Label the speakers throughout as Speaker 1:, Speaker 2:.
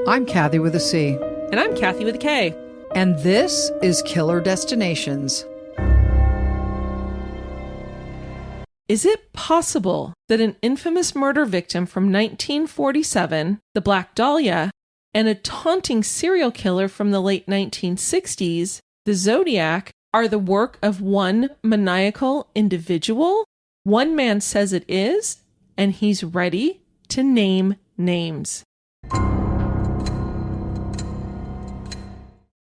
Speaker 1: I'm Kathy with a C.
Speaker 2: And I'm Kathy with a K.
Speaker 1: And this is Killer Destinations.
Speaker 2: Is it possible that an infamous murder victim from 1947, the Black Dahlia, and a taunting serial killer from the late 1960s, the Zodiac, are the work of one maniacal individual? One man says it is, and he's ready to name names.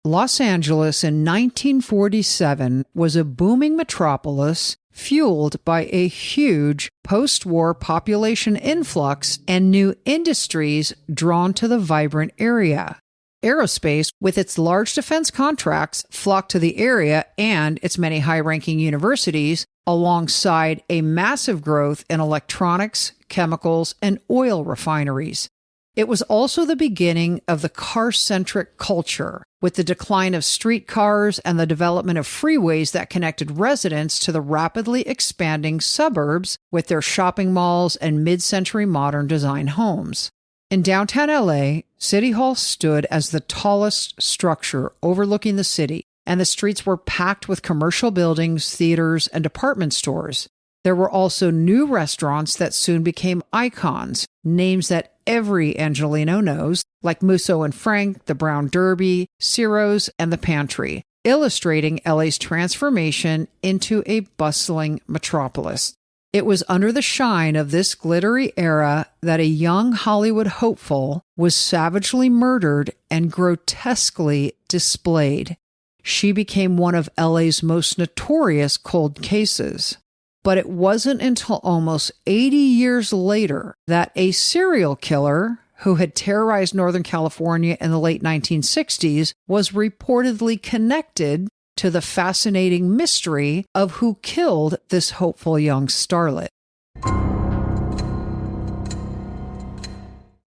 Speaker 1: Los Angeles in 1947 was a booming metropolis fueled by a huge post-war population influx and new industries drawn to the vibrant area. Aerospace, with its large defense contracts, flocked to the area and its many high-ranking universities, alongside a massive growth in electronics, chemicals, and oil refineries. It was also the beginning of the car-centric culture, with the decline of streetcars and the development of freeways that connected residents to the rapidly expanding suburbs with their shopping malls and mid-century modern design homes. In downtown LA, City Hall stood as the tallest structure overlooking the city, and the streets were packed with commercial buildings, theaters, and department stores. There were also new restaurants that soon became icons, names that every Angelino knows, like Musso and Frank, the Brown Derby, Ciro's, and the Pantry, illustrating LA's transformation into a bustling metropolis. It was under the shine of this glittery era that a young Hollywood hopeful was savagely murdered and grotesquely displayed. She became one of LA's most notorious cold cases. But it wasn't until almost 80 years later that a serial killer who had terrorized Northern California in the late 1960s was reportedly connected to the fascinating mystery of who killed this hopeful young starlet.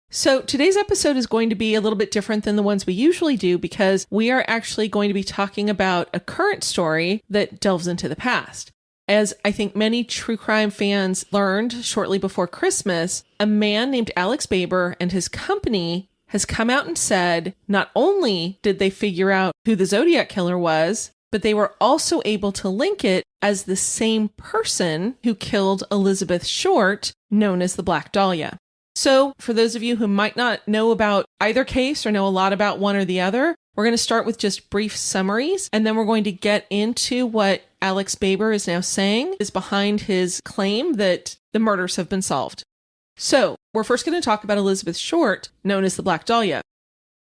Speaker 2: So today's episode is going to be a little bit different than the ones we usually do because we are actually going to be talking about a current story that delves into the past. As I think many true crime fans learned shortly before Christmas, a man named Alex Baber and his company has come out and said not only did they figure out who the Zodiac killer was, but they were also able to link it as the same person who killed Elizabeth Short, known as the Black Dahlia. So for those of you who might not know about either case or know a lot about one or the other, we're going to start with just brief summaries, and then we're going to get into what Alex Baber is now saying is behind his claim that the murders have been solved. So we're first going to talk about Elizabeth Short, known as the Black Dahlia.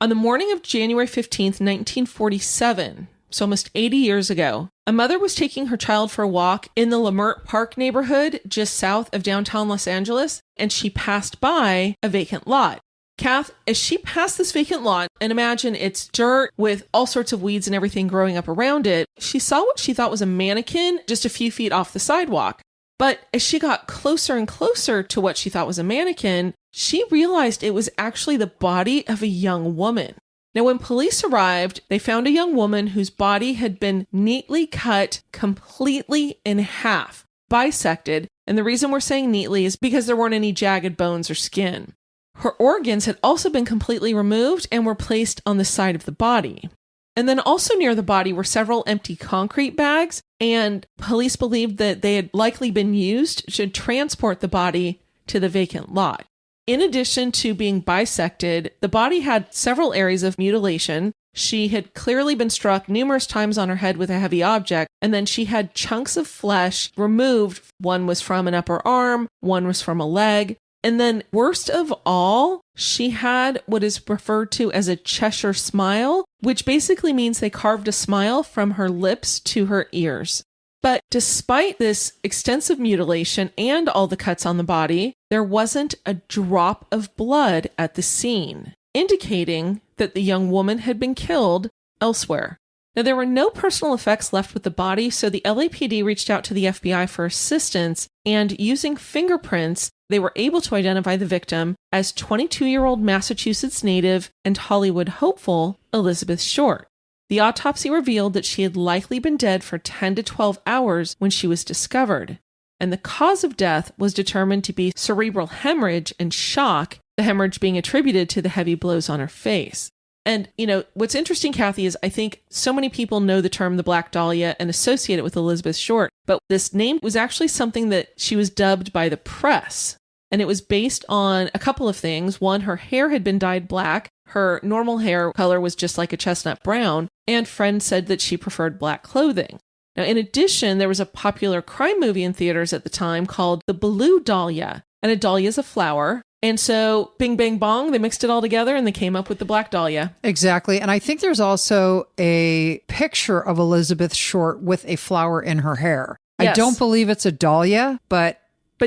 Speaker 2: On the morning of January 15th, 1947, so almost 80 years ago, a mother was taking her child for a walk in the Leimert Park neighborhood just south of downtown Los Angeles, and she passed by a vacant lot. Kath, as she passed this vacant lot, and imagine it's dirt with all sorts of weeds and everything growing up around it, she saw what she thought was a mannequin just a few feet off the sidewalk. But as she got closer and closer to what she thought was a mannequin, she realized it was actually the body of a young woman. Now, when police arrived, they found a young woman whose body had been neatly cut completely in half, bisected, and the reason we're saying neatly is because there weren't any jagged bones or skin. Her organs had also been completely removed and were placed on the side of the body. And then also near the body were several empty concrete bags, and police believed that they had likely been used to transport the body to the vacant lot. In addition to being bisected, the body had several areas of mutilation. She had clearly been struck numerous times on her head with a heavy object, and then she had chunks of flesh removed. One was from an upper arm, one was from a leg. And then worst of all, she had what is referred to as a Cheshire smile, which basically means they carved a smile from her lips to her ears. But despite this extensive mutilation and all the cuts on the body, there wasn't a drop of blood at the scene, indicating that the young woman had been killed elsewhere. Now, there were no personal effects left with the body, so the LAPD reached out to the FBI for assistance, and using fingerprints, they were able to identify the victim as 22-year-old Massachusetts native and Hollywood hopeful Elizabeth Short. The autopsy revealed that she had likely been dead for 10 to 12 hours when she was discovered, and the cause of death was determined to be cerebral hemorrhage and shock, the hemorrhage being attributed to the heavy blows on her face. And, what's interesting, Kathy, is I think so many people know the term the Black Dahlia and associate it with Elizabeth Short, but this name was actually something that she was dubbed by the press. And it was based on a couple of things. One, her hair had been dyed black. Her normal hair color was just like a chestnut brown. And friends said that she preferred black clothing. Now, in addition, there was a popular crime movie in theaters at the time called The Blue Dahlia. And a dahlia is a flower. And so, bing, bang, bong, they mixed it all together and they came up with the Black Dahlia.
Speaker 1: Exactly. And I think there's also a picture of Elizabeth Short with a flower in her hair. Yes. I don't believe it's a dahlia, but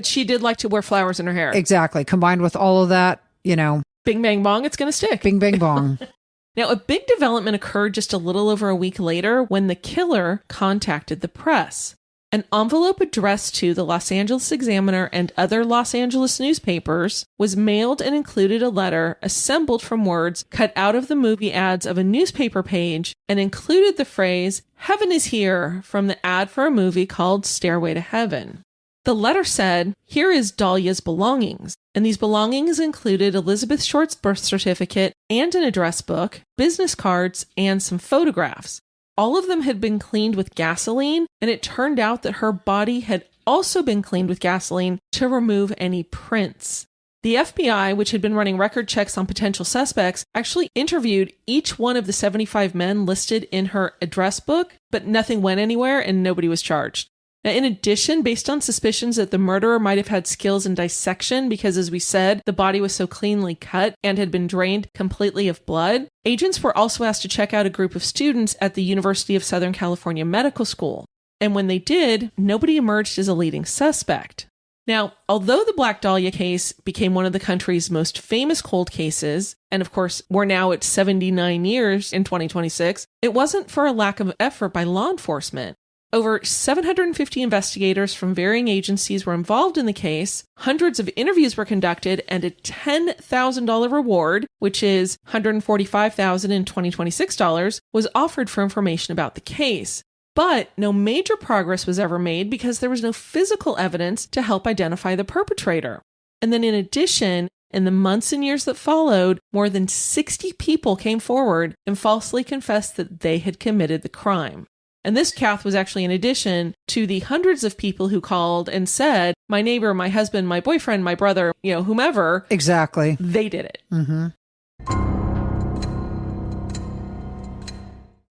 Speaker 2: she did like to wear flowers in her hair.
Speaker 1: Exactly. Combined with all of that,
Speaker 2: Bing, bang, bong, it's going to stick.
Speaker 1: Bing, bang, bong.
Speaker 2: Now, a big development occurred just a little over a week later when the killer contacted the press. An envelope addressed to the Los Angeles Examiner and other Los Angeles newspapers was mailed and included a letter assembled from words cut out of the movie ads of a newspaper page and included the phrase, "Heaven is here," from the ad for a movie called Stairway to Heaven. The letter said, "Here is Dahlia's belongings." And these belongings included Elizabeth Short's birth certificate and an address book, business cards, and some photographs. All of them had been cleaned with gasoline, and it turned out that her body had also been cleaned with gasoline to remove any prints. The FBI, which had been running record checks on potential suspects, actually interviewed each one of the 75 men listed in her address book, but nothing went anywhere and nobody was charged. Now, in addition, based on suspicions that the murderer might have had skills in dissection because, as we said, the body was so cleanly cut and had been drained completely of blood, agents were also asked to check out a group of students at the University of Southern California Medical School. And when they did, nobody emerged as a leading suspect. Now, although the Black Dahlia case became one of the country's most famous cold cases, and of course, we're now at 79 years in 2026, it wasn't for a lack of effort by law enforcement. Over 750 investigators from varying agencies were involved in the case, hundreds of interviews were conducted, and a $10,000 reward, which is $145,000 in 2026 dollars, was offered for information about the case. But no major progress was ever made because there was no physical evidence to help identify the perpetrator. And then in addition, in the months and years that followed, more than 60 people came forward and falsely confessed that they had committed the crime. And this, Kath, was actually in addition to the hundreds of people who called and said, my neighbor, my husband, my boyfriend, my brother, whomever.
Speaker 1: Exactly.
Speaker 2: They did it.
Speaker 1: Mm-hmm.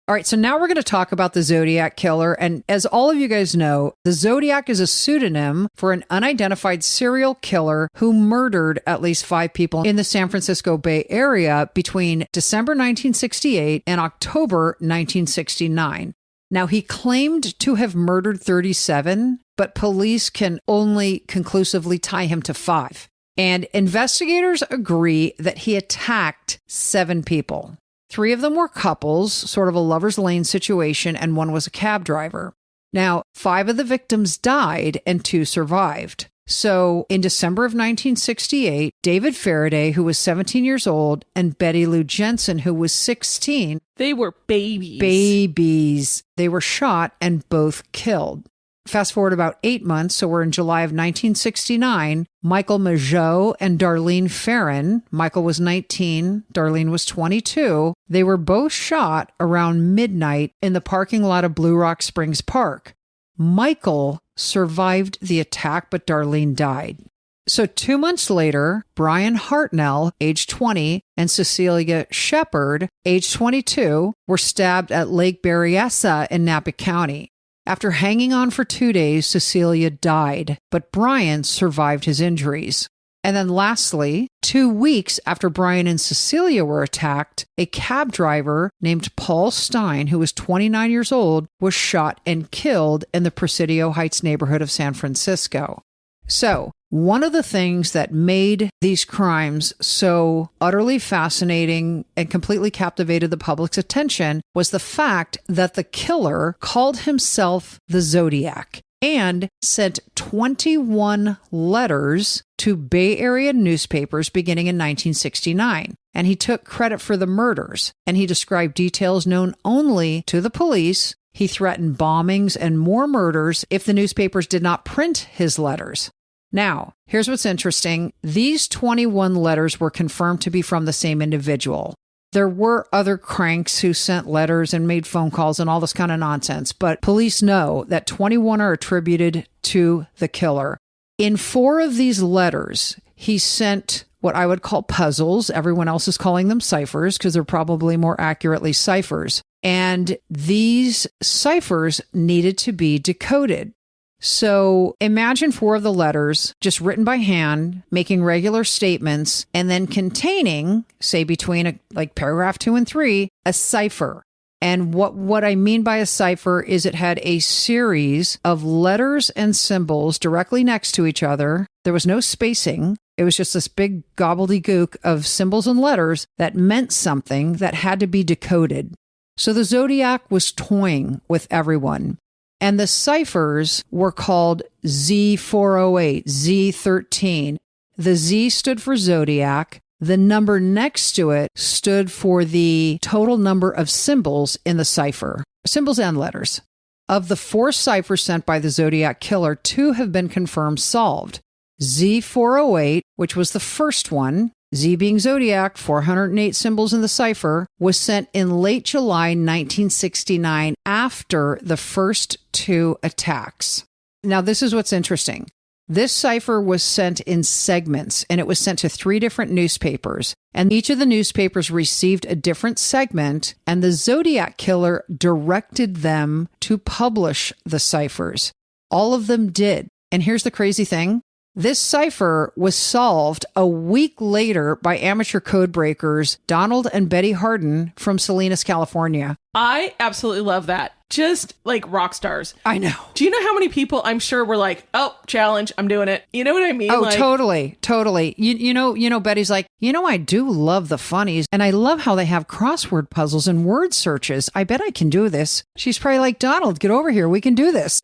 Speaker 1: All right, so now we're going to talk about the Zodiac killer. And as all of you guys know, the Zodiac is a pseudonym for an unidentified serial killer who murdered at least 5 people in the San Francisco Bay Area between December 1968 and October 1969. Now, he claimed to have murdered 37, but police can only conclusively tie him to 5. And investigators agree that he attacked 7 people. 3 of them were couples, sort of a lover's lane situation, and 1 was a cab driver. Now, 5 of the victims died and 2 survived. So in December of 1968, David Faraday, who was 17 years old, and Betty Lou Jensen, who was 16.
Speaker 2: They were babies.
Speaker 1: Babies. They were shot and both killed. Fast forward about 8 months, so we're in July of 1969. Michael Mageau and Darlene Ferrin, Michael was 19, Darlene was 22. They were both shot around midnight in the parking lot of Blue Rock Springs Park. Michael survived the attack, but Darlene died. So 2 months later, Brian Hartnell, age 20, and Cecilia Shepard, age 22, were stabbed at Lake Berryessa in Napa County. After hanging on for 2 days, Cecilia died, but Brian survived his injuries. And then lastly, 2 weeks after Brian and Cecilia were attacked, a cab driver named Paul Stein, who was 29 years old, was shot and killed in the Presidio Heights neighborhood of San Francisco. So, one of the things that made these crimes so utterly fascinating and completely captivated the public's attention was the fact that the killer called himself the Zodiac and sent 21 letters to Bay Area newspapers beginning in 1969. And he took credit for the murders, and he described details known only to the police. He threatened bombings and more murders if the newspapers did not print his letters. Now, here's what's interesting. These 21 letters were confirmed to be from the same individual. There were other cranks who sent letters and made phone calls and all this kind of nonsense, but police know that 21 are attributed to the killer. In 4 of these letters, he sent what I would call puzzles. Everyone else is calling them ciphers because they're probably more accurately ciphers. And these ciphers needed to be decoded. So imagine 4 of the letters just written by hand, making regular statements, and then containing, say between paragraph 2 and 3, a cipher. And what I mean by a cipher is it had a series of letters and symbols directly next to each other. There was no spacing. It was just this big gobbledygook of symbols and letters that meant something that had to be decoded. So the Zodiac was toying with everyone. And the ciphers were called Z408, Z13. The Z stood for Zodiac. The number next to it stood for the total number of symbols in the cipher, symbols and letters. Of the 4 ciphers sent by the Zodiac killer, 2 have been confirmed solved. Z408, which was the first one, Z being Zodiac, 408 symbols in the cipher, was sent in late July 1969 after the first 2 attacks. Now, this is what's interesting. This cipher was sent in segments, and it was sent to 3 different newspapers. And each of the newspapers received a different segment, and the Zodiac killer directed them to publish the ciphers. All of them did. And here's the crazy thing. This cipher was solved a week later by amateur code breakers Donald and Betty Harden from Salinas, California.
Speaker 2: I absolutely love that. Just like rock stars.
Speaker 1: I know.
Speaker 2: Do you know how many people I'm sure were like, oh, challenge, I'm doing it. You know what I mean?
Speaker 1: Oh, totally. You know, Betty's like, I do love the funnies, and I love how they have crossword puzzles and word searches. I bet I can do this. She's probably like, Donald, get over here. We can do this.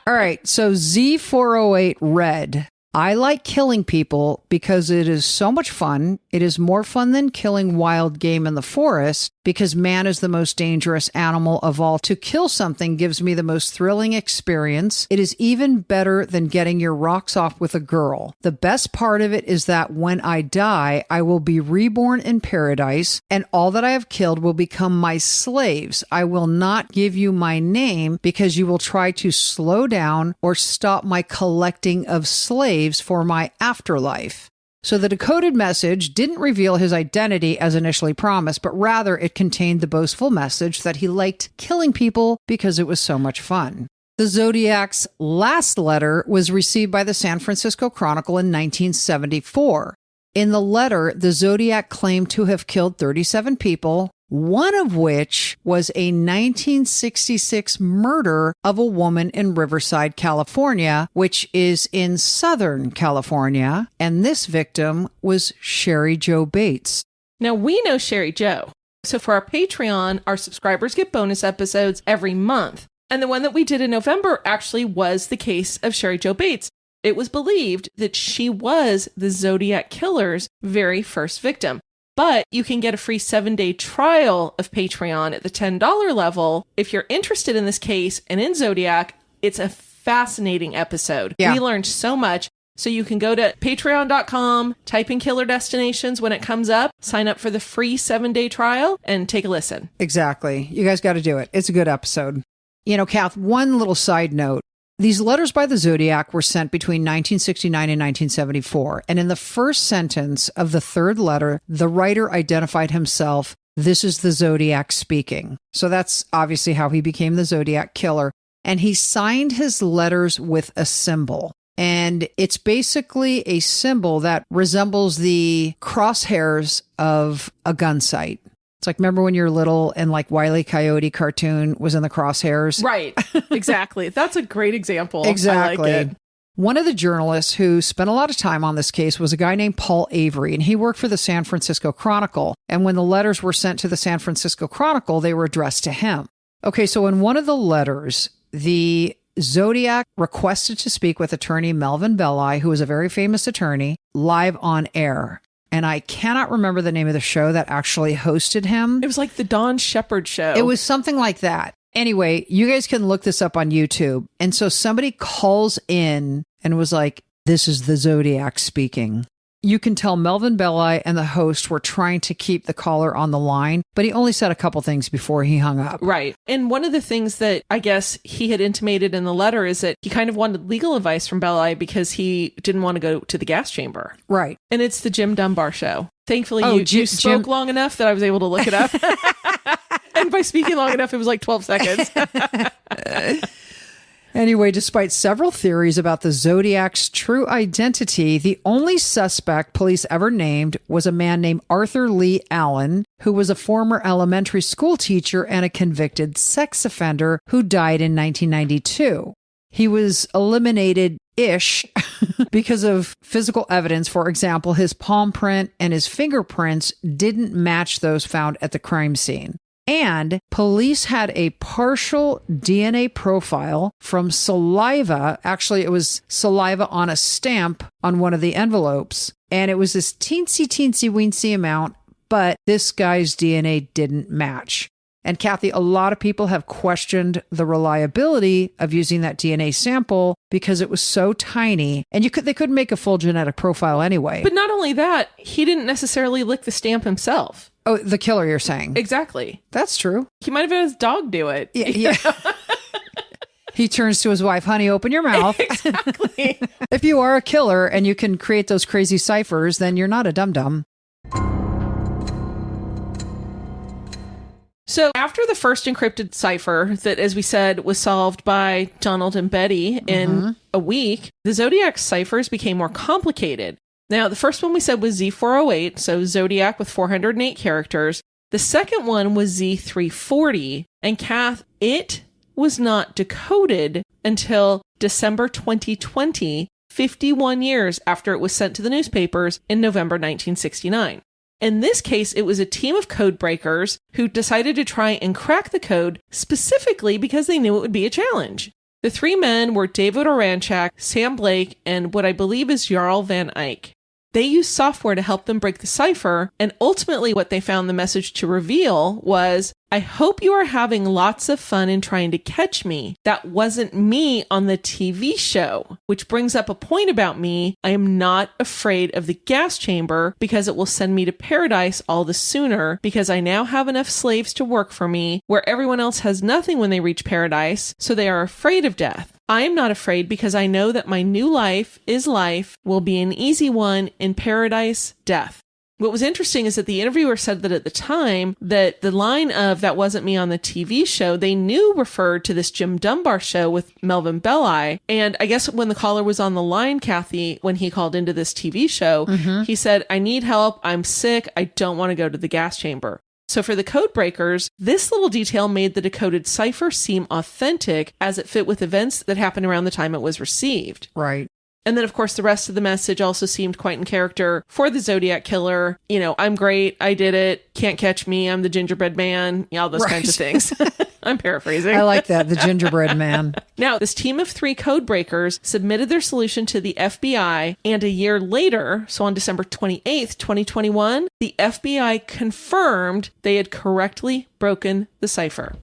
Speaker 1: All right. So Z408 read, I like killing people because it is so much fun. It is more fun than killing wild game in the forest because man is the most dangerous animal of all. To kill something gives me the most thrilling experience. It is even better than getting your rocks off with a girl. The best part of it is that when I die, I will be reborn in paradise and all that I have killed will become my slaves. I will not give you my name because you will try to slow down or stop my collecting of slaves for my afterlife. So the decoded message didn't reveal his identity as initially promised, but rather it contained the boastful message that he liked killing people because it was so much fun. The Zodiac's last letter was received by the San Francisco Chronicle in 1974. In the letter, the Zodiac claimed to have killed 37 people, one of which was a 1966 murder of a woman in Riverside, California, which is in Southern California, and this victim was Sherry Jo Bates.
Speaker 2: Now, we know Sherry Jo. So for our Patreon, our subscribers get bonus episodes every month. And the one that we did in November actually was the case of Sherry Jo Bates. It was believed that she was the Zodiac killer's very first victim. But you can get a free 7-day trial of Patreon at the $10 level. If you're interested in this case and in Zodiac, it's a fascinating episode. Yeah. We learned so much. So you can go to patreon.com, type in Killer Destinations when it comes up, sign up for the free 7-day trial, and take a listen.
Speaker 1: Exactly. You guys got to do it. It's a good episode. Kath, one little side note. These letters by the Zodiac were sent between 1969 and 1974, and in the first sentence of the third letter, the writer identified himself, this is the Zodiac speaking. So that's obviously how he became the Zodiac killer, and he signed his letters with a symbol. And it's basically a symbol that resembles the crosshairs of a gun sight. It's like, remember when you were little and like Wile E. Coyote cartoon was in the crosshairs?
Speaker 2: Right. Exactly. That's a great example.
Speaker 1: Exactly.
Speaker 2: I like it.
Speaker 1: One of the journalists who spent a lot of time on this case was a guy named Paul Avery, and he worked for the San Francisco Chronicle. And when the letters were sent to the San Francisco Chronicle, they were addressed to him. Okay, so in one of the letters, the Zodiac requested to speak with attorney Melvin Belli, who was a very famous attorney, live on air. And I cannot remember the name of the show that actually hosted him.
Speaker 2: It was like the Dawn Shepard show.
Speaker 1: It was something like that. Anyway, you guys can look this up on YouTube. And so somebody calls in and was like, This is the Zodiac speaking. You can tell Melvin Belli and the host were trying to keep the caller on the line, but he only said a couple things before he hung up.
Speaker 2: Right. And one of the things that I guess he had intimated in the letter is that he kind of wanted legal advice from Belli because he didn't want to go to the gas chamber.
Speaker 1: Right.
Speaker 2: And it's the Jim Dunbar show. Thankfully, you spoke long enough that I was able to look it up. And by speaking long enough, it was like 12 seconds.
Speaker 1: Anyway, despite several theories about the Zodiac's true identity, the only suspect police ever named was a man named Arthur Lee Allen, who was a former elementary school teacher and a convicted sex offender who died in 1992. He was eliminated-ish because of physical evidence. For example, his palm print and his fingerprints didn't match those found at the crime scene. And police had a partial DNA profile from saliva. Actually, it was saliva on a stamp on one of the envelopes. And it was this teensy-weensy amount, but this guy's DNA didn't match. And Kathy, a lot of people have questioned the reliability of using that DNA sample because it was so tiny. And they couldn't make a full genetic profile anyway.
Speaker 2: But not only that, he didn't necessarily lick the stamp himself.
Speaker 1: Oh, the killer, you're saying?
Speaker 2: Exactly.
Speaker 1: That's true.
Speaker 2: He might have had his dog do it.
Speaker 1: Yeah. He turns to his wife, honey, open your mouth.
Speaker 2: Exactly.
Speaker 1: If you are a killer and you can create those crazy ciphers, then you're not a dum-dum.
Speaker 2: So after the first encrypted cipher that, as we said, was solved by Donald and Betty in a week, the Zodiac ciphers became more complicated. Now, the first one we said was Z408, so Zodiac with 408 characters. The second one was Z340, and Kath, it was not decoded until December 2020, 51 years after it was sent to the newspapers in November 1969. In this case, it was a team of code breakers who decided to try and crack the code specifically because they knew it would be a challenge. The three men were David Oranchak, Sam Blake, and what I believe is Jarl Van Eyck. They used software to help them break the cipher, and ultimately what they found the message to reveal was, I hope you are having lots of fun in trying to catch me. That wasn't me on the TV show. Which brings up a point about me. I am not afraid of the gas chamber because it will send me to paradise all the sooner because I now have enough slaves to work for me where everyone else has nothing when they reach paradise, so they are afraid of death. I am not afraid because I know that my new life will be an easy one in paradise, death. What was interesting is that the interviewer said that at the time that the line of that wasn't me on the TV show, they knew referred to this Jim Dunbar show with Melvin Belli. And I guess when the caller was on the line, Kathy, when he called into this TV show, he said, I need help. I'm sick. I don't want to go to the gas chamber. So for the code breakers, this little detail made the decoded cipher seem authentic as it fit with events that happened around the time it was received.
Speaker 1: Right.
Speaker 2: And then, of course, the rest of the message also seemed quite in character for the Zodiac killer. You know, I'm great. I did it. Can't catch me. I'm the gingerbread man. All those kinds of things. I'm paraphrasing.
Speaker 1: I like that. The gingerbread man.
Speaker 2: Now, this team of three code breakers submitted their solution to the FBI. And a year later, so on December 28th, 2021, the FBI confirmed they had correctly broken the cipher.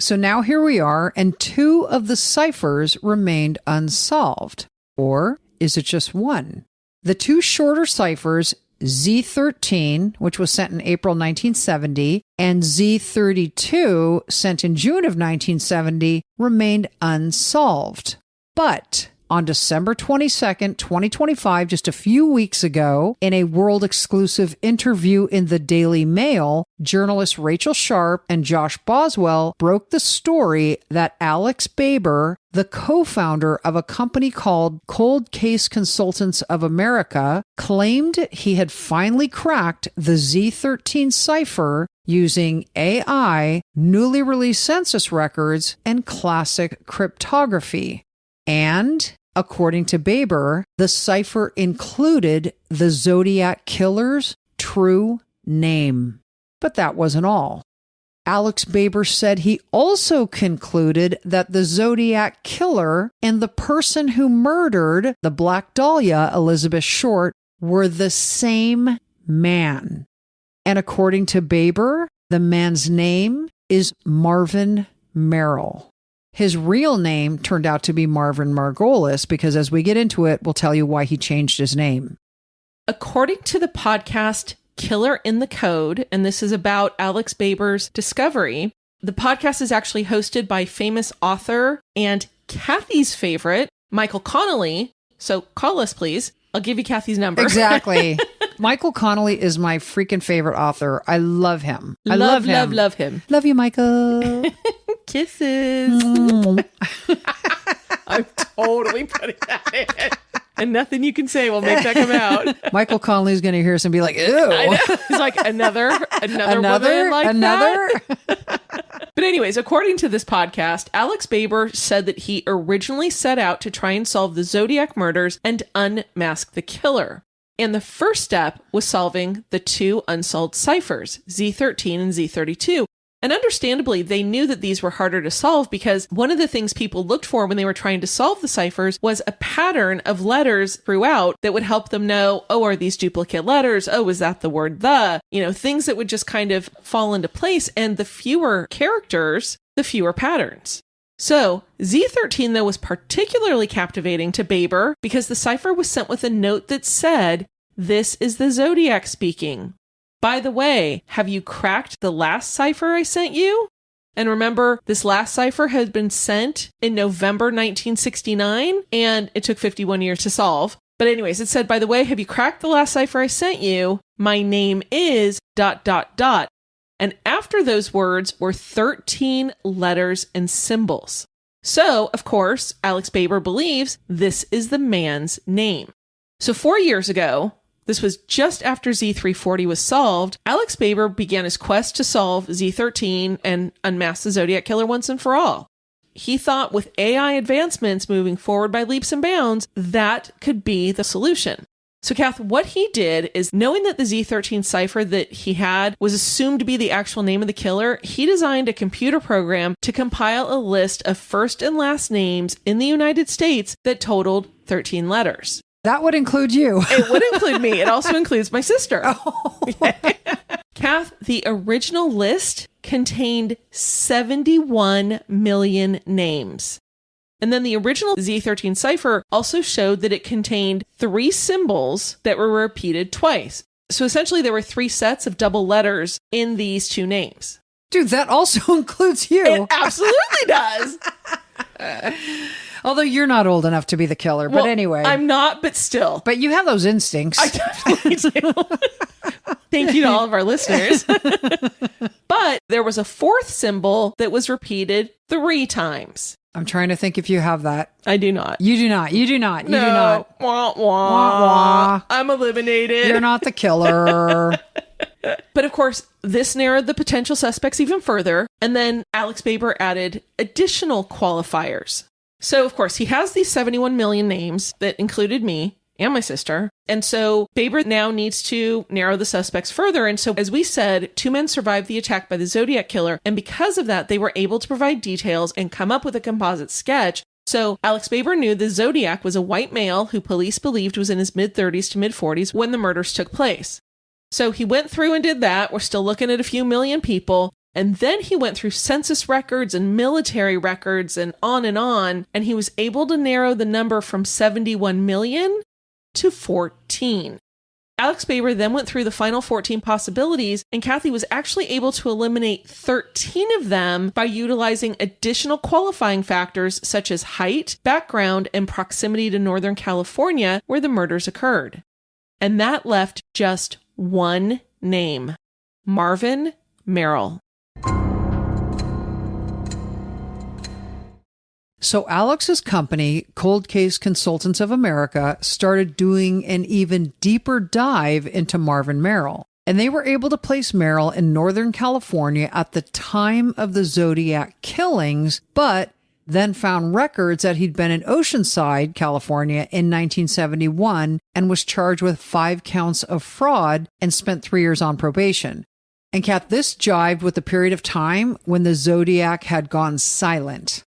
Speaker 1: So now here we are, and two of the ciphers remained unsolved. Or is it just one? The two shorter ciphers, Z13, which was sent in April 1970, and Z32, sent in June of 1970, remained unsolved. But on December 22nd, 2025, just a few weeks ago, in a world-exclusive interview in the Daily Mail, journalists Rachel Sharp and Josh Boswell broke the story that Alex Baber, the co-founder of a company called Cold Case Consultants of America, claimed he had finally cracked the Z13 cipher using AI, newly released census records, and classic cryptography. And, according to Baber, the cipher included the Zodiac killer's true name. But that wasn't all. Alex Baber said he also concluded that the Zodiac killer and the person who murdered the Black Dahlia, Elizabeth Short, were the same man. And according to Baber, the man's name is Marvin Merrill. His real name turned out to be Marvin Margolis because as we get into it, we'll tell you why he changed his name.
Speaker 2: According to the podcast Killer in the Code, and this is about Alex Baber's discovery, the podcast is actually hosted by famous author and Kathy's favorite, Michael Connolly. So call us, please. I'll give you Kathy's number.
Speaker 1: Exactly. Michael Connolly is my freaking favorite author. I love him. I love him.
Speaker 2: Love him.
Speaker 1: Love you, Michael.
Speaker 2: Kisses. I'm totally putting that in. And nothing you can say will make that come out.
Speaker 1: Michael Connolly's going to hear us and be like, ew.
Speaker 2: I know. He's like, another woman like that? But anyways, according to this podcast, Alex Baber said that he originally set out to try and solve the Zodiac murders and unmask the killer. And the first step was solving the two unsolved ciphers, Z13 and Z32. And understandably, they knew that these were harder to solve because one of the things people looked for when they were trying to solve the ciphers was a pattern of letters throughout that would help them know, oh, are these duplicate letters? Oh, is that the word the? You know, things that would just kind of fall into place. And the fewer characters, the fewer patterns. So Z13, though, was particularly captivating to Baber because the cipher was sent with a note that said, "This is the Zodiac speaking. By the way, have you cracked the last cipher I sent you?" And remember, this last cipher had been sent in November 1969, and it took 51 years to solve. But anyways, it said, "By the way, have you cracked the last cipher I sent you? My name is ... And after those words were 13 letters and symbols. So, of course, Alex Baber believes this is the man's name. So 4 years ago, this was just after Z340 was solved, Alex Baber began his quest to solve Z13 and unmask the Zodiac Killer once and for all. He thought with AI advancements moving forward by leaps and bounds, that could be the solution. So, Kath, what he did is, knowing that the Z13 cipher that he had was assumed to be the actual name of the killer, he designed a computer program to compile a list of first and last names in the United States that totaled 13 letters.
Speaker 1: That would include you.
Speaker 2: It would include me. It also includes my sister.
Speaker 1: Oh.
Speaker 2: Kath, the original list contained 71 million names. And then the original Z13 cipher also showed that it contained 3 symbols that were repeated twice. So essentially there were 3 sets of double letters in these 2 names.
Speaker 1: Dude, that also includes you.
Speaker 2: It absolutely does.
Speaker 1: Although you're not old enough to be the killer, but anyway.
Speaker 2: I'm not, but still.
Speaker 1: But you have those instincts.
Speaker 2: I definitely do. Thank you to all of our listeners. But there was a 4th symbol that was repeated 3 times.
Speaker 1: I'm trying to think if you have that.
Speaker 2: I do not.
Speaker 1: You do not. You do not. You
Speaker 2: no.
Speaker 1: do not.
Speaker 2: Wah, wah.
Speaker 1: Wah, wah.
Speaker 2: I'm eliminated.
Speaker 1: You're not the killer.
Speaker 2: But of course, this narrowed the potential suspects even further. And then Alex Baber added additional qualifiers. So, of course, he has these 71 million names that included me and my sister. And so Baber now needs to narrow the suspects further. And so, as we said, 2 men survived the attack by the Zodiac Killer. And because of that, they were able to provide details and come up with a composite sketch. So Alex Baber knew the Zodiac was a white male who police believed was in his mid-30s to mid-40s when the murders took place. So he went through and did that. We're still looking at a few million people. And then he went through census records and military records and on. And he was able to narrow the number from 71 million to 14. Alex Baber then went through the final 14 possibilities, and Kathy was actually able to eliminate 13 of them by utilizing additional qualifying factors such as height, background, and proximity to Northern California, where the murders occurred. And that left just one name: Marvin Merrill.
Speaker 1: So Alex's company, Cold Case Consultants of America, started doing an even deeper dive into Marvin Merrill. And they were able to place Merrill in Northern California at the time of the Zodiac killings, but then found records that he'd been in Oceanside, California in 1971 and was charged with 5 counts of fraud and spent 3 years on probation. And Kat, this jived with the period of time when the Zodiac had gone silent.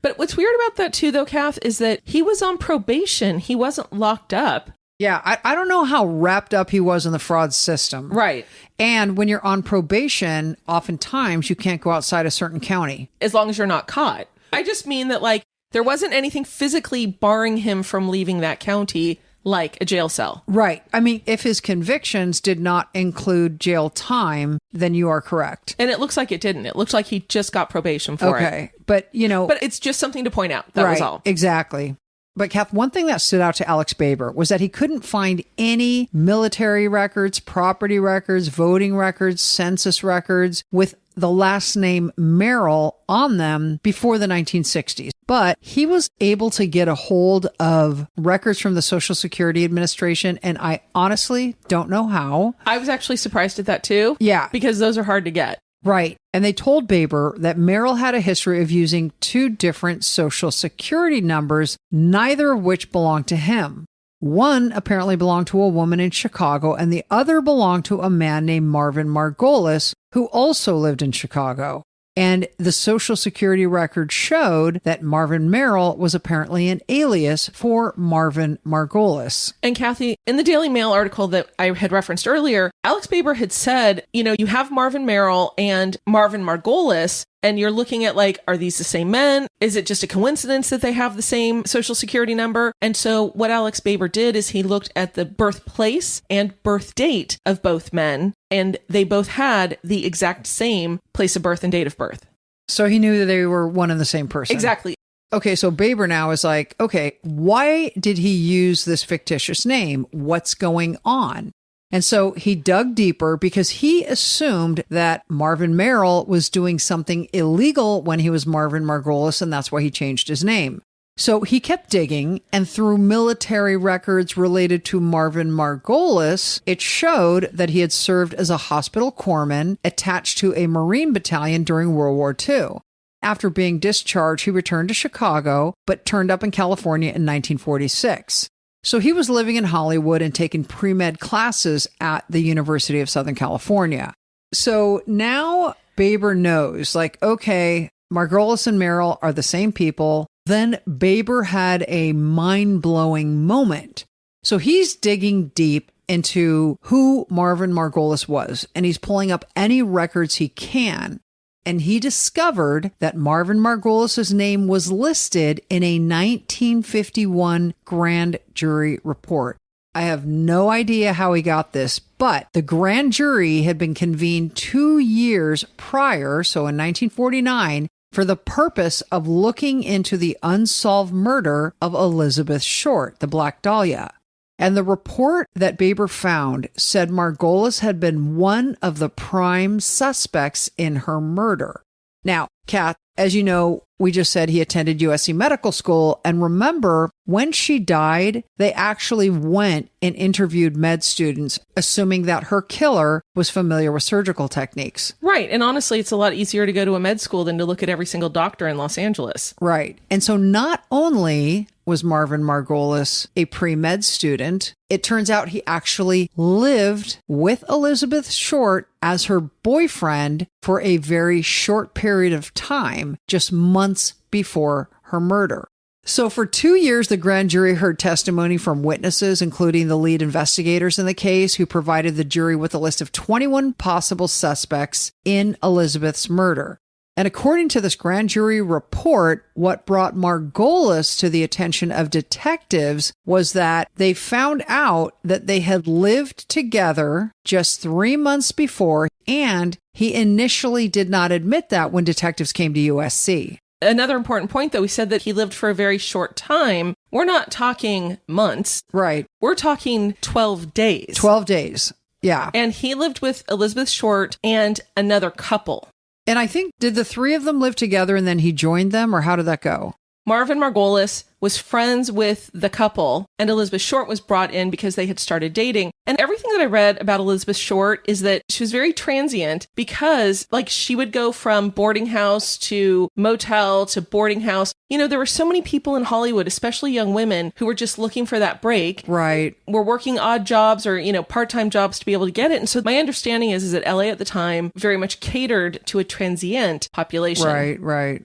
Speaker 2: But what's weird about that too, though, Kath, is that he was on probation. He wasn't locked up.
Speaker 1: Yeah, I don't know how wrapped up he was in the fraud system.
Speaker 2: Right.
Speaker 1: And when you're on probation, oftentimes you can't go outside a certain county.
Speaker 2: As long as you're not caught. I just mean that, like, there wasn't anything physically barring him from leaving that county, like a jail cell.
Speaker 1: Right. I mean, if his convictions did not include jail time, then you are correct.
Speaker 2: And it looks like it didn't. It looks like he just got probation for it.
Speaker 1: Okay. But,
Speaker 2: But it's just something to point out. That was all.
Speaker 1: Exactly. But Kath, one thing that stood out to Alex Baber was that he couldn't find any military records, property records, voting records, census records with the last name Merrill on them before the 1960s. But he was able to get a hold of records from the Social Security Administration, and I honestly don't know how.
Speaker 2: I was actually surprised at that too.
Speaker 1: Yeah.
Speaker 2: Because those are hard to get.
Speaker 1: Right. And they told Baber that Merrill had a history of using two different Social Security numbers, neither of which belonged to him. One apparently belonged to a woman in Chicago, and the other belonged to a man named Marvin Margolis, who also lived in Chicago. And the Social Security record showed that Marvin Merrill was apparently an alias for Marvin Margolis.
Speaker 2: And Kathy, in the Daily Mail article that I had referenced earlier, Alex Baber had said, you have Marvin Merrill and Marvin Margolis, and you're looking at, like, are these the same men? Is it just a coincidence that they have the same Social Security number? And so what Alex Baber did is he looked at the birthplace and birth date of both men, and they both had the exact same place of birth and date of birth.
Speaker 1: So he knew that they were one and the same person.
Speaker 2: Exactly.
Speaker 1: Okay, so Baber now is like, okay, why did he use this fictitious name? What's going on? And so he dug deeper because he assumed that Marvin Merrill was doing something illegal when he was Marvin Margolis, and that's why he changed his name. So he kept digging, and through military records related to Marvin Margolis, it showed that he had served as a hospital corpsman attached to a Marine battalion during World War II. After being discharged, he returned to Chicago, but turned up in California in 1946. So he was living in Hollywood and taking pre-med classes at the University of Southern California. So now Baber knows, like, okay, Margolis and Merrill are the same people. Then Baber had a mind-blowing moment. So he's digging deep into who Marvin Margolis was, and he's pulling up any records he can. And he discovered that Marvin Margolis' name was listed in a 1951 grand jury report. I have no idea how he got this, but the grand jury had been convened 2 years prior, so in 1949, for the purpose of looking into the unsolved murder of Elizabeth Short, the Black Dahlia. And the report that Baber found said Margolis had been one of the prime suspects in her murder. Now, Kat, as you know, we just said he attended USC Medical School. And remember, when she died, they actually went and interviewed med students, assuming that her killer was familiar with surgical techniques.
Speaker 2: Right. And honestly, it's a lot easier to go to a med school than to look at every single doctor in Los Angeles.
Speaker 1: Right. And so not only was Marvin Margolis a pre-med student, it turns out he actually lived with Elizabeth Short as her boyfriend for a very short period of time, just months before her murder. So for 2 years, the grand jury heard testimony from witnesses, including the lead investigators in the case, who provided the jury with a list of 21 possible suspects in Elizabeth's murder. And according to this grand jury report, what brought Margolis to the attention of detectives was that they found out that they had lived together just 3 months before, and he initially did not admit that when detectives came to USC.
Speaker 2: Another important point, though, we said that he lived for a very short time. We're not talking months.
Speaker 1: Right.
Speaker 2: We're talking 12 days.
Speaker 1: 12 days. Yeah.
Speaker 2: And he lived with Elizabeth Short and another couple.
Speaker 1: And I think, did the three of them live together and then he joined them, or how did that go?
Speaker 2: Marvin Margolis was friends with the couple, and Elizabeth Short was brought in because they had started dating. And everything that I read about Elizabeth Short is that she was very transient because, like, she would go from boarding house to motel to boarding house. You know, there were so many people in Hollywood, especially young women, who were just looking for that break.
Speaker 1: Right.
Speaker 2: Were working odd jobs or, part-time jobs to be able to get it. And so my understanding is that LA at the time very much catered to a transient population.
Speaker 1: Right.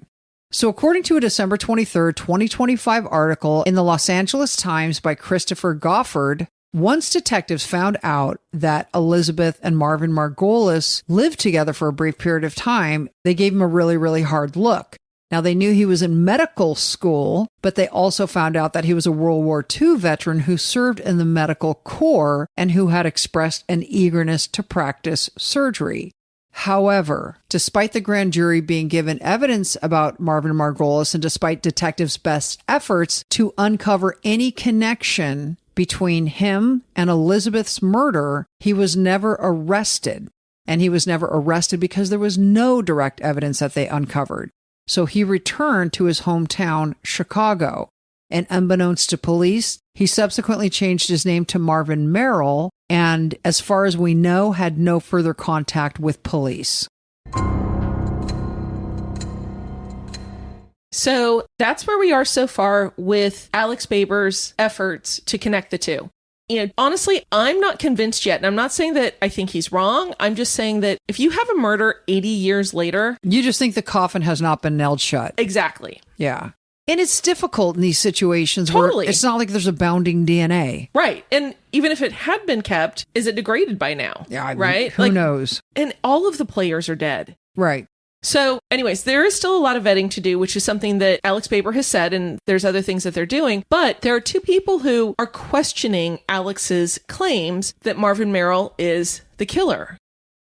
Speaker 1: So according to a December 23rd, 2025 article in the Los Angeles Times by Christopher Goffard, once detectives found out that Elizabeth and Marvin Margolis lived together for a brief period of time, they gave him a really, really hard look. Now, they knew he was in medical school, but they also found out that he was a World War II veteran who served in the medical corps and who had expressed an eagerness to practice surgery. However, despite the grand jury being given evidence about Marvin Margolis and despite detectives' best efforts to uncover any connection between him and Elizabeth's murder, he was never arrested. And he was never arrested because there was no direct evidence that they uncovered. So he returned to his hometown, Chicago. And unbeknownst to police, he subsequently changed his name to Marvin Merrill, and as far as we know, had no further contact with police.
Speaker 2: So that's where we are so far with Alex Baber's efforts to connect the two. Honestly, I'm not convinced yet. And I'm not saying that I think he's wrong. I'm just saying that if you have a murder 80 years later...
Speaker 1: You just think the coffin has not been nailed shut.
Speaker 2: Exactly.
Speaker 1: Yeah. And it's difficult in these situations
Speaker 2: Totally.
Speaker 1: where it's not like there's abounding DNA.
Speaker 2: Right. And even if it had been kept, is it degraded by now?
Speaker 1: Yeah. I mean,
Speaker 2: right?
Speaker 1: Who knows?
Speaker 2: And all of the players are dead.
Speaker 1: Right.
Speaker 2: So anyways, there is still a lot of vetting to do, which is something that Alex Baber has said, and there's other things that they're doing. But there are two people who are questioning Alex's claims that Marvin Merrill is the killer.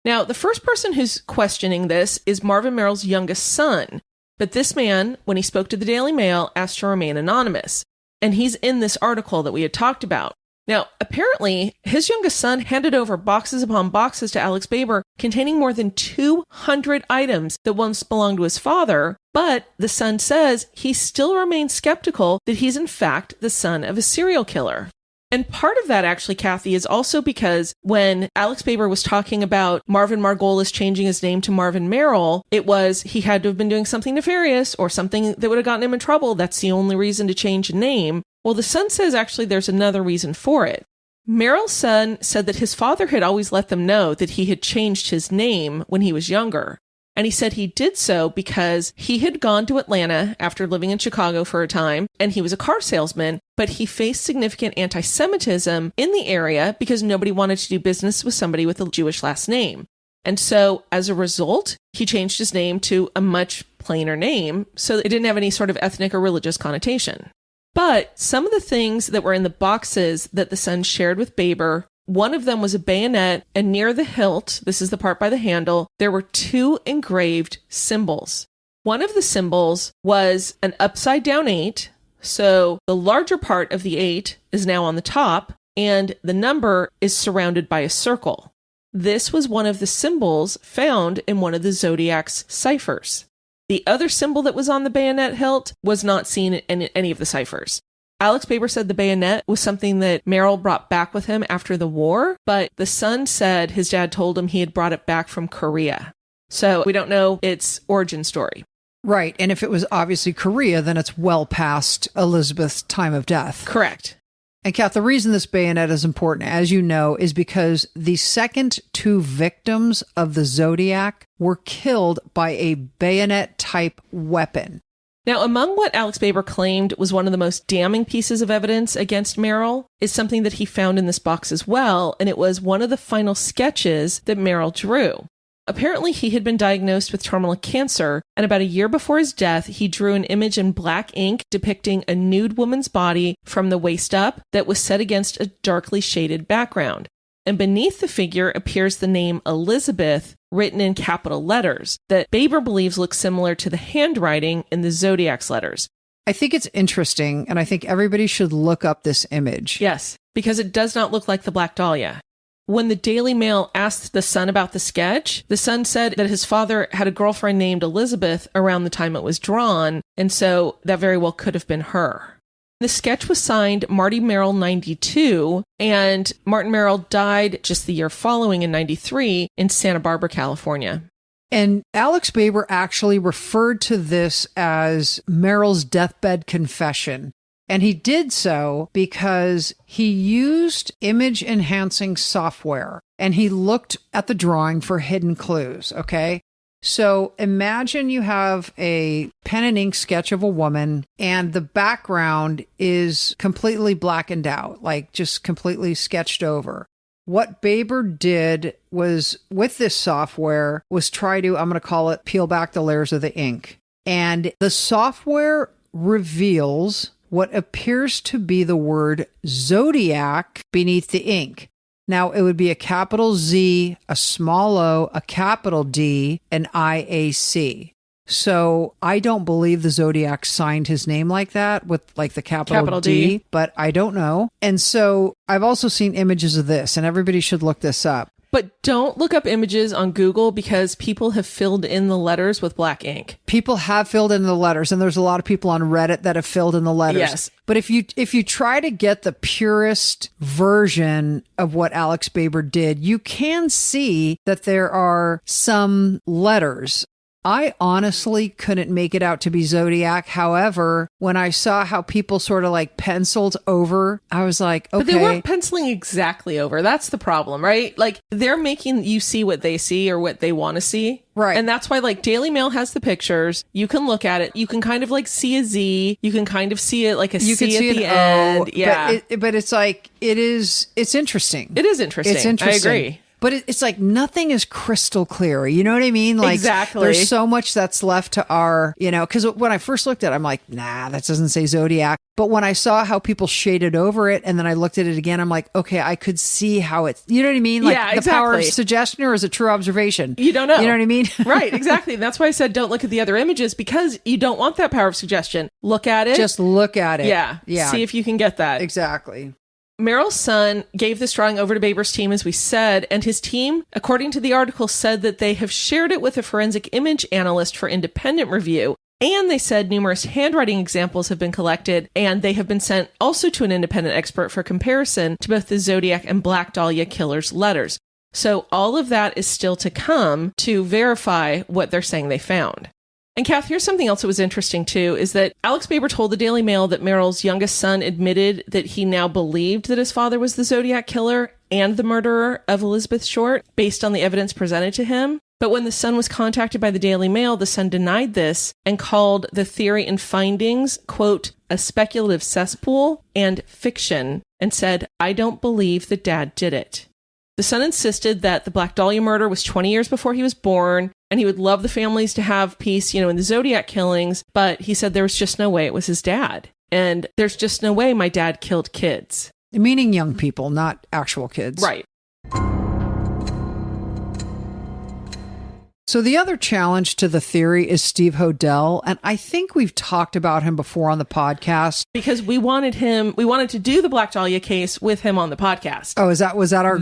Speaker 2: Now, the first person who's questioning this is Marvin Merrill's youngest son. But this man, when he spoke to the Daily Mail, asked to remain anonymous. And he's in this article that we had talked about. Now, apparently, his youngest son handed over boxes upon boxes to Alex Baber containing more than 200 items that once belonged to his father, but the son says he still remains skeptical that he's in fact the son of a serial killer. And part of that, actually, Kathy, is also because when Alex Baber was talking about Marvin Margolis changing his name to Marvin Merrill, it was he had to have been doing something nefarious or something that would have gotten him in trouble. That's the only reason to change a name. Well, the son says actually there's another reason for it. Merrill's son said that his father had always let them know that he had changed his name when he was younger. And he said he did so because he had gone to Atlanta after living in Chicago for a time, and he was a car salesman, but he faced significant anti-Semitism in the area because nobody wanted to do business with somebody with a Jewish last name. And so, as a result, he changed his name to a much plainer name so it didn't have any sort of ethnic or religious connotation. But some of the things that were in the boxes that the son shared with Baber, one of them was a bayonet, and near the hilt, this is the part by the handle, there were two engraved symbols. One of the symbols was an upside down 8, so the larger part of the 8 is now on the top, and the number is surrounded by a circle. This was one of the symbols found in one of the Zodiac's ciphers. The other symbol that was on the bayonet hilt was not seen in any of the ciphers. Alex Baber said the bayonet was something that Merrill brought back with him after the war, but the son said his dad told him he had brought it back from Korea. So we don't know its origin story.
Speaker 1: Right. And if it was obviously Korea, then it's well past Elizabeth's time of death.
Speaker 2: Correct.
Speaker 1: And Kath, the reason this bayonet is important, as you know, is because the second two victims of the Zodiac were killed by a bayonet-type weapon.
Speaker 2: Now, among what Alex Baber claimed was one of the most damning pieces of evidence against Merrill is something that he found in this box as well, and it was one of the final sketches that Merrill drew. Apparently, he had been diagnosed with terminal cancer, and about a year before his death, he drew an image in black ink depicting a nude woman's body from the waist up that was set against a darkly shaded background. And beneath the figure appears the name Elizabeth written in capital letters that Baber believes looks similar to the handwriting in the Zodiac's letters.
Speaker 1: I think it's interesting, and I think everybody should look up this image.
Speaker 2: Yes, because it does not look like the Black Dahlia. When the Daily Mail asked the son about the sketch, the son said that his father had a girlfriend named Elizabeth around the time it was drawn, and so that very well could have been her. The sketch was signed Marty Merrill 92, and Martin Merrill died just the year following in 93 in Santa Barbara, California.
Speaker 1: And Alex Baber actually referred to this as Merrill's deathbed confession. And he did so because he used image-enhancing software, and he looked at the drawing for hidden clues, okay? So imagine you have a pen and ink sketch of a woman, and the background is completely blackened out, like just completely sketched over. What Baber did was, with this software, was try to, I'm going to call it, peel back the layers of the ink. And the software reveals what appears to be the word Zodiac beneath the ink. Now, it would be a capital Z, a small o, a capital D, an IAC. So I don't believe the Zodiac signed his name like that with like the capital D, but I don't know. And so I've also seen images of this, and everybody should look this up.
Speaker 2: But don't look up images on Google because people have filled in the letters with black ink.
Speaker 1: People have filled in the letters, and there's a lot of people on Reddit that have filled in the letters.
Speaker 2: Yes.
Speaker 1: But if you try to get the purest version of what Alex Baber did, you can see that there are some letters. I honestly couldn't make it out to be Zodiac. However, when I saw how people sort of like penciled over, I was like, okay.
Speaker 2: But they weren't penciling exactly over. That's the problem, right? Like they're making you see what they see or what they want to see.
Speaker 1: Right.
Speaker 2: And that's why like Daily Mail has the pictures. You can look at it. You can kind of like see a Z. You can kind of see it like a C at the end. Yeah.
Speaker 1: But it's like, it's interesting.
Speaker 2: It is interesting.
Speaker 1: It's interesting.
Speaker 2: I agree.
Speaker 1: But it's like nothing is crystal clear. You know what I mean? Like,
Speaker 2: exactly.
Speaker 1: There's so much that's left to our, because when I first looked at it, I'm like, nah, that doesn't say Zodiac. But when I saw how people shaded over it and then I looked at it again, I'm like, okay, I could see how it's, you know what I mean? Like
Speaker 2: yeah,
Speaker 1: the power of suggestion, or is it true observation?
Speaker 2: You don't know.
Speaker 1: You know what I mean?
Speaker 2: Right, exactly. That's why I said don't look at the other images, because you don't want that power of suggestion. Look at it.
Speaker 1: Just look at it.
Speaker 2: Yeah. See if you can get that.
Speaker 1: Exactly.
Speaker 2: Merrill's son gave this drawing over to Baber's team, as we said, and his team, according to the article, said that they have shared it with a forensic image analyst for independent review. And they said numerous handwriting examples have been collected, and they have been sent also to an independent expert for comparison to both the Zodiac and Black Dahlia killers' letters. So all of that is still to come to verify what they're saying they found. And Kath, here's something else that was interesting too, is that Alex Baber told the Daily Mail that Merrill's youngest son admitted that he now believed that his father was the Zodiac killer and the murderer of Elizabeth Short based on the evidence presented to him. But when the son was contacted by the Daily Mail, the son denied this and called the theory and findings, quote, a speculative cesspool and fiction, and said, I don't believe that Dad did it. The son insisted that the Black Dahlia murder was 20 years before he was born, and he would love the families to have peace, in the Zodiac killings, but he said there was just no way it was his dad. And there's just no way my dad killed kids.
Speaker 1: Meaning young people, not actual kids.
Speaker 2: Right.
Speaker 1: So the other challenge to the theory is Steve Hodel, and I think we've talked about him before on the podcast.
Speaker 2: Because we wanted to do the Black Dahlia case with him on the podcast.
Speaker 1: Oh, was that our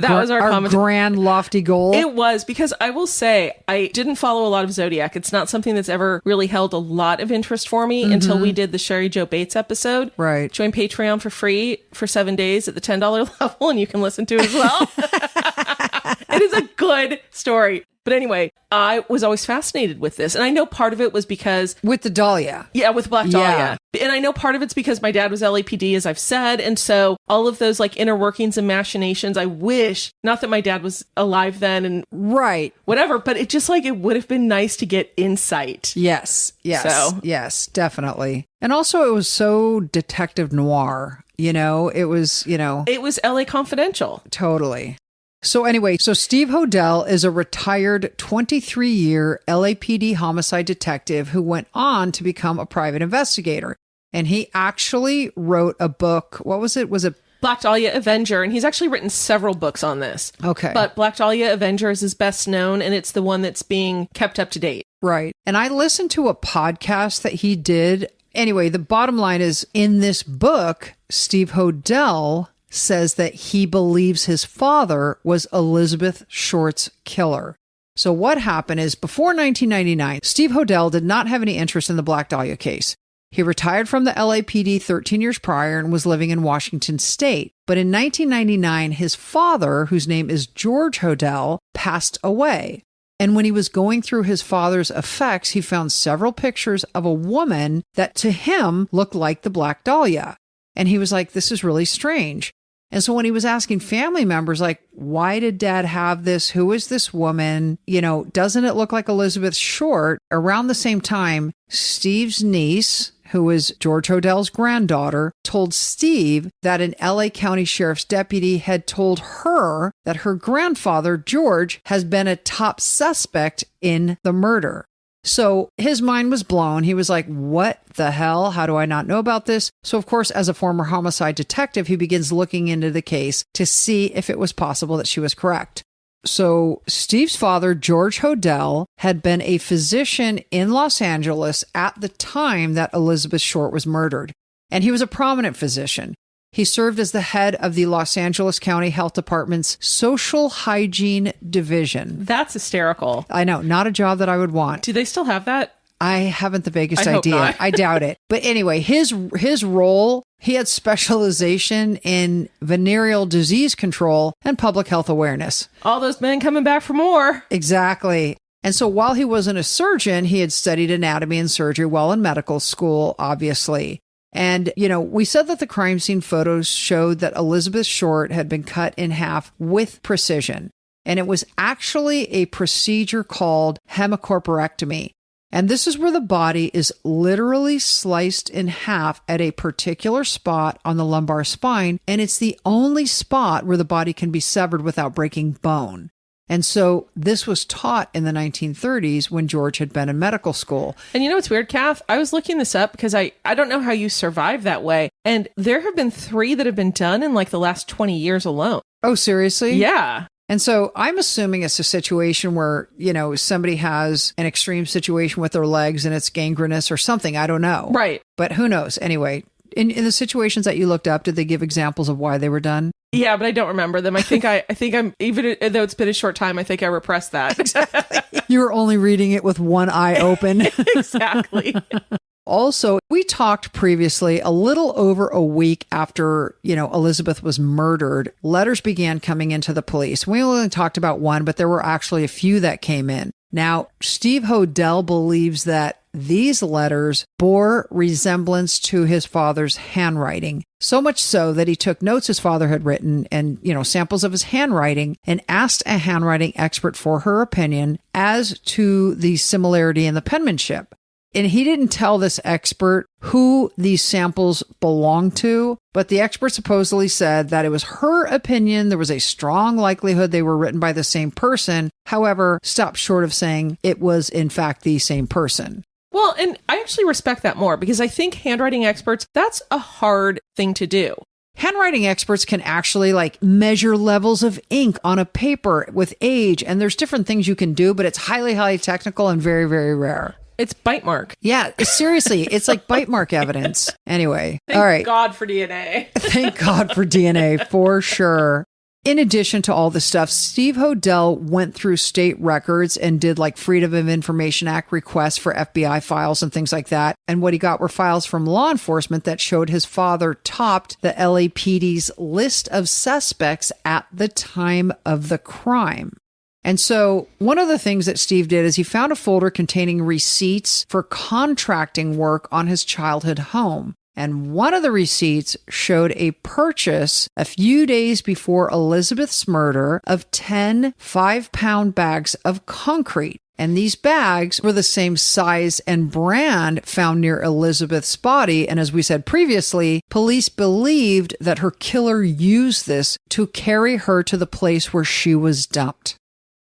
Speaker 1: grand lofty goal?
Speaker 2: It was, because I will say, I didn't follow a lot of Zodiac. It's not something that's ever really held a lot of interest for me until we did the Sherry Jo Bates episode.
Speaker 1: Right.
Speaker 2: Join Patreon for free for 7 days at the $10 level, and you can listen to it as well. It is a good story. But anyway, I was always fascinated with this. And I know part of it was because...
Speaker 1: With the Dahlia.
Speaker 2: Yeah, with Black Dahlia. Yeah. And I know part of it's because my dad was LAPD, as I've said. And so all of those like inner workings and machinations, I wish, not that my dad was alive then and...
Speaker 1: Right.
Speaker 2: Whatever, but it just like, it would have been nice to get insight.
Speaker 1: Yes. Yes, definitely. And also it was so detective noir, it was,
Speaker 2: It was LA Confidential.
Speaker 1: Totally. So anyway, Steve Hodel is a retired 23-year LAPD homicide detective who went on to become a private investigator. And he actually wrote a book. What was it? Was it
Speaker 2: Black Dahlia Avenger? And he's actually written several books on this.
Speaker 1: Okay.
Speaker 2: But Black Dahlia Avenger is his best known, and it's the one that's being kept up to date.
Speaker 1: Right. And I listened to a podcast that he did. Anyway, the bottom line is, in this book, Steve Hodel says that he believes his father was Elizabeth Short's killer. So what happened is, before 1999, Steve Hodel did not have any interest in the Black Dahlia case. He retired from the LAPD 13 years prior and was living in Washington State. But in 1999, his father, whose name is George Hodel, passed away. And when he was going through his father's effects, he found several pictures of a woman that to him looked like the Black Dahlia. And he was like, this is really strange. And so when he was asking family members, like, why did Dad have this? Who is this woman? Doesn't it look like Elizabeth Short? Around the same time, Steve's niece, who is George Hodel's granddaughter, told Steve that an LA County Sheriff's deputy had told her that her grandfather, George, has been a top suspect in the murder. So his mind was blown. He was like, what the hell? How do I not know about this? So, of course, as a former homicide detective, he begins looking into the case to see if it was possible that she was correct. So Steve's father, George Hodel, had been a physician in Los Angeles at the time that Elizabeth Short was murdered. And he was a prominent physician. He served as the head of the Los Angeles County Health Department's Social Hygiene Division.
Speaker 2: That's hysterical.
Speaker 1: I know, not a job that I would want.
Speaker 2: Do they still have that?
Speaker 1: I haven't the vaguest
Speaker 2: I hope
Speaker 1: idea.
Speaker 2: not.
Speaker 1: I doubt it. But anyway, his role, he had specialization in venereal disease control and public health awareness.
Speaker 2: All those men coming back for more.
Speaker 1: Exactly. And so while he wasn't a surgeon, he had studied anatomy and surgery while in medical school, obviously. And, we said that the crime scene photos showed that Elizabeth Short had been cut in half with precision. And it was actually a procedure called hemicorporectomy. And this is where the body is literally sliced in half at a particular spot on the lumbar spine. And it's the only spot where the body can be severed without breaking bone. And so this was taught in the 1930s when George had been in medical school.
Speaker 2: And you know what's weird, Kath? I was looking this up because I don't know how you survive that way. And there have been 3 that have been done in like the last 20 years alone.
Speaker 1: Oh, seriously?
Speaker 2: Yeah.
Speaker 1: And so I'm assuming it's a situation where, somebody has an extreme situation with their legs and it's gangrenous or something. I don't know.
Speaker 2: Right.
Speaker 1: But who knows? Anyway, in the situations that you looked up, did they give examples of why they were done?
Speaker 2: Yeah, but I don't remember them. I think I'm, even though it's been a short time, I think I repressed that.
Speaker 1: Exactly. You were only reading it with one eye open.
Speaker 2: Exactly.
Speaker 1: Also, we talked previously, a little over a week after, Elizabeth was murdered, letters began coming into the police. We only talked about one, but there were actually a few that came in. Now, Steve Hodel believes that these letters bore resemblance to his father's handwriting, so much so that he took notes his father had written and, samples of his handwriting and asked a handwriting expert for her opinion as to the similarity in the penmanship. And he didn't tell this expert who these samples belonged to, but the expert supposedly said that it was her opinion. There was a strong likelihood they were written by the same person. However, stopped short of saying it was in fact the same person.
Speaker 2: Well, and I actually respect that more because I think handwriting experts, that's a hard thing to do.
Speaker 1: Handwriting experts can actually measure levels of ink on a paper with age. And there's different things you can do, but it's highly, highly technical and very, very rare.
Speaker 2: It's bite mark.
Speaker 1: Yeah, seriously. It's like bite mark evidence. Anyway.
Speaker 2: Thank
Speaker 1: all right.
Speaker 2: God for DNA.
Speaker 1: Thank God for DNA, for sure. In addition to all this stuff, Steve Hodel went through state records and did Freedom of Information Act requests for FBI files and things like that. And what he got were files from law enforcement that showed his father topped the LAPD's list of suspects at the time of the crime. And so one of the things that Steve did is he found a folder containing receipts for contracting work on his childhood home. And one of the receipts showed a purchase a few days before Elizabeth's murder of 10 5-pound bags of concrete. And these bags were the same size and brand found near Elizabeth's body. And as we said previously, police believed that her killer used this to carry her to the place where she was dumped.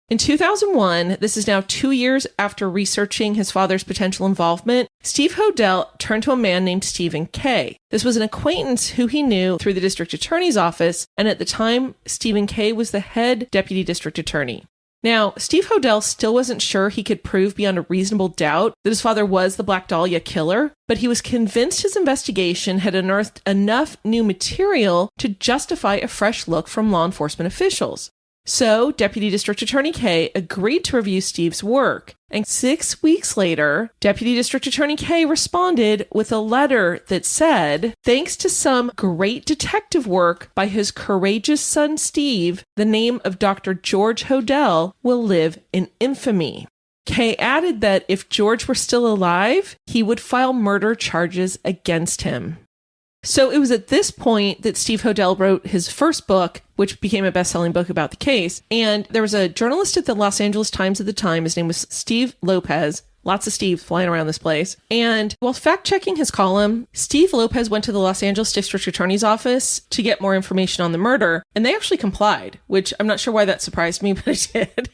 Speaker 2: In 2001, this is now 2 years after researching his father's potential involvement, Steve Hodel turned to a man named Stephen K. This was an acquaintance who he knew through the district attorney's office, and at the time, Stephen K. was the head deputy district attorney. Now, Steve Hodel still wasn't sure he could prove beyond a reasonable doubt that his father was the Black Dahlia killer, but he was convinced his investigation had unearthed enough new material to justify a fresh look from law enforcement officials. So, Deputy District Attorney K agreed to review Steve's work, and 6 weeks later, Deputy District Attorney K responded with a letter that said, "Thanks to some great detective work by his courageous son Steve, the name of Dr. George Hodel will live in infamy." K added that if George were still alive, he would file murder charges against him. So it was at this point that Steve Hodel wrote his first book, which became a best-selling book about the case. And there was a journalist at the Los Angeles Times at the time. His name was Steve Lopez. Lots of Steves flying around this place. And while fact-checking his column, Steve Lopez went to the Los Angeles District Attorney's office to get more information on the murder, and they actually complied, which I'm not sure why that surprised me, but it did.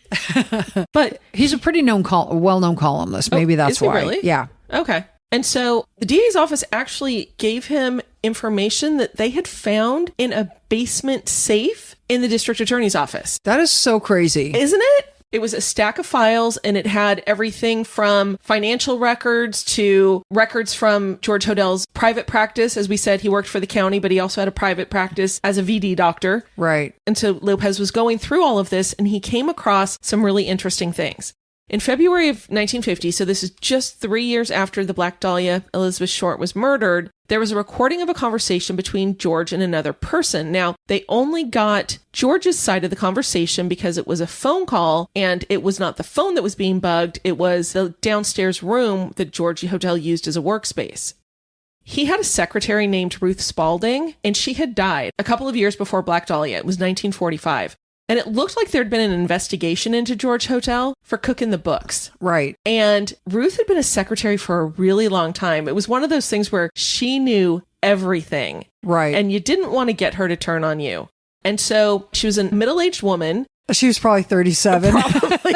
Speaker 2: But
Speaker 1: he's a pretty well-known columnist. Maybe that's why.
Speaker 2: Really?
Speaker 1: Yeah.
Speaker 2: Okay. And so the DA's office actually gave him information that they had found in a basement safe in the district attorney's office.
Speaker 1: That is so crazy.
Speaker 2: Isn't it? It was a stack of files, and it had everything from financial records to records from George Hodell's private practice. As we said, he worked for the county, but he also had a private practice as a VD doctor.
Speaker 1: Right.
Speaker 2: And so Lopez was going through all of this, and he came across some really interesting things. In February of 1950, so this is just 3 years after the Black Dahlia, Elizabeth Short, was murdered, there was a recording of a conversation between George and another person. Now, they only got George's side of the conversation because it was a phone call, and it was not the phone that was being bugged. It was the downstairs room that George Hodell used as a workspace. He had a secretary named Ruth Spalding, and she had died a couple of years before Black Dahlia. It was 1945. And it looked like there'd been an investigation into George Hodell for cooking the books.
Speaker 1: Right.
Speaker 2: And Ruth had been a secretary for a really long time. It was one of those things where she knew everything.
Speaker 1: Right.
Speaker 2: And you didn't want to get her to turn on you. And so she was a middle-aged woman.
Speaker 1: She was probably 37.
Speaker 2: Probably.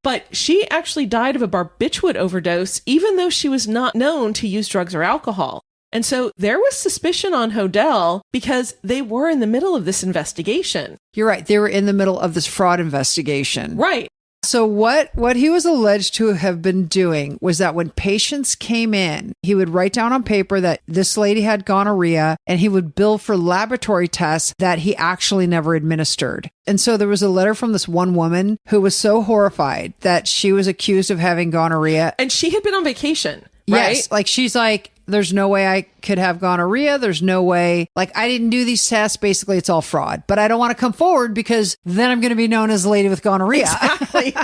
Speaker 2: But she actually died of a barbiturate overdose, even though she was not known to use drugs or alcohol. And so there was suspicion on Hodell because they were in the middle of this investigation.
Speaker 1: You're right. They were in the middle of this fraud investigation.
Speaker 2: Right.
Speaker 1: So what he was alleged to have been doing was that when patients came in, he would write down on paper that this lady had gonorrhea, and he would bill for laboratory tests that he actually never administered. And so there was a letter from this one woman who was so horrified that she was accused of having gonorrhea.
Speaker 2: And she had been on vacation, right?
Speaker 1: Yes. Like, she's like, there's no way I could have gonorrhea. There's no way. Like, I didn't do these tests. Basically, it's all fraud. But I don't want to come forward because then I'm going to be known as the lady with gonorrhea.
Speaker 2: Exactly.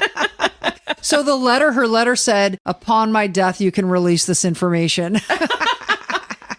Speaker 1: So her letter said, upon my death, you can release this information.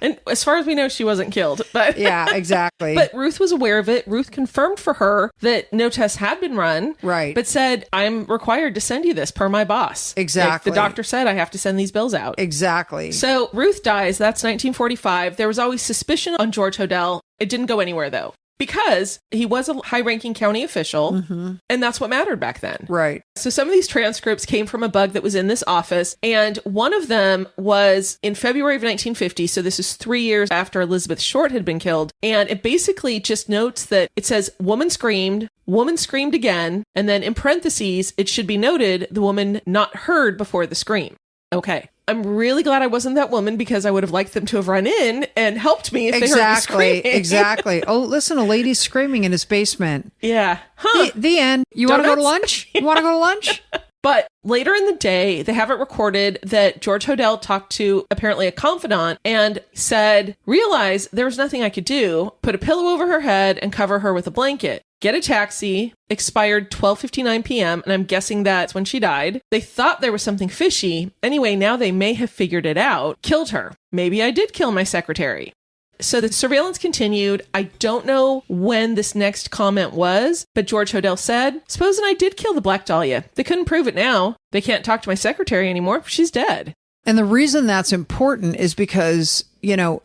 Speaker 2: And as far as we know, she wasn't killed. But
Speaker 1: yeah, exactly.
Speaker 2: But Ruth was aware of it. Ruth confirmed for her that no tests had been run.
Speaker 1: Right.
Speaker 2: But said, I'm required to send you this per my boss.
Speaker 1: Exactly.
Speaker 2: Like, the doctor said I have to send these bills out.
Speaker 1: Exactly.
Speaker 2: So Ruth dies. That's 1945. There was always suspicion on George Hodell. It didn't go anywhere, though, because he was a high-ranking county official, and that's what mattered back then.
Speaker 1: Right.
Speaker 2: So some of these transcripts came from a bug that was in this office, and one of them was in February of 1950, so this is 3 years after Elizabeth Short had been killed, and it basically just notes that it says, woman screamed again, and then in parentheses, it should be noted, the woman not heard before the scream. Okay. I'm really glad I wasn't that woman because I would have liked them to have run in and helped me if they heard me screaming.
Speaker 1: Exactly. Oh, listen, a lady's screaming in his basement.
Speaker 2: Yeah. Huh.
Speaker 1: The end. You want to go to lunch? You want to go to lunch?
Speaker 2: But later in the day, they have it recorded that George Hodell talked to apparently a confidant and said, realize there was nothing I could do, put a pillow over her head and cover her with a blanket. Get a taxi, expired 12:59 p.m., and I'm guessing that's when she died. They thought there was something fishy. Anyway, now they may have figured it out. Killed her. Maybe I did kill my secretary. So the surveillance continued. I don't know when this next comment was, but George Hodell said, supposing I did kill the Black Dahlia. They couldn't prove it now. They can't talk to my secretary anymore. She's dead.
Speaker 1: And the reason that's important is because,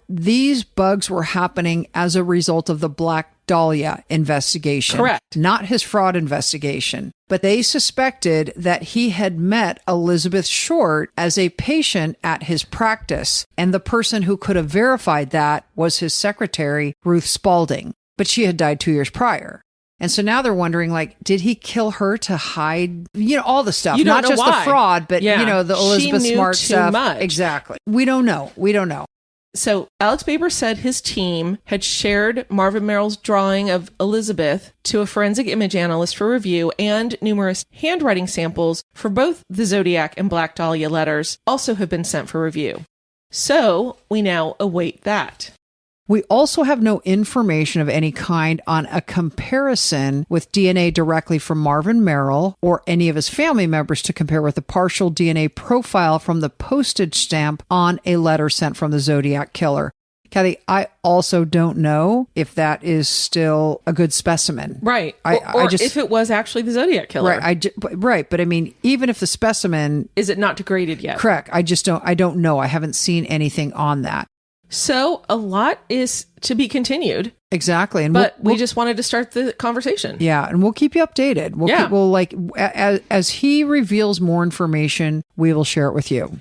Speaker 1: these bugs were happening as a result of the Black Dahlia investigation.
Speaker 2: Correct.
Speaker 1: Not his fraud investigation. But they suspected that he had met Elizabeth Short as a patient at his practice. And the person who could have verified that was his secretary, Ruth Spalding. But she had died 2 years prior. And so now they're wondering, did he kill her to hide, all the stuff, not just
Speaker 2: why.
Speaker 1: The fraud, but, the Elizabeth Smart stuff.
Speaker 2: Much.
Speaker 1: Exactly. We don't know.
Speaker 2: So Alex Baber said his team had shared Marvin Merrill's drawing of Elizabeth to a forensic image analyst for review, and numerous handwriting samples for both the Zodiac and Black Dahlia letters also have been sent for review. So we now await that.
Speaker 1: We also have no information of any kind on a comparison with DNA directly from Marvin Merrill or any of his family members to compare with the partial DNA profile from the postage stamp on a letter sent from the Zodiac killer. Kathy, I also don't know if that is still a good specimen.
Speaker 2: Right.
Speaker 1: I just,
Speaker 2: if it was actually the Zodiac killer.
Speaker 1: Right. But I mean, even if the specimen...
Speaker 2: Is it not degraded yet?
Speaker 1: Correct. I don't know. I haven't seen anything on that.
Speaker 2: So a lot is to be continued.
Speaker 1: Exactly. And
Speaker 2: but we just wanted to start the conversation.
Speaker 1: Yeah. And we'll keep you updated. We'll as he reveals more information, we will share it with you.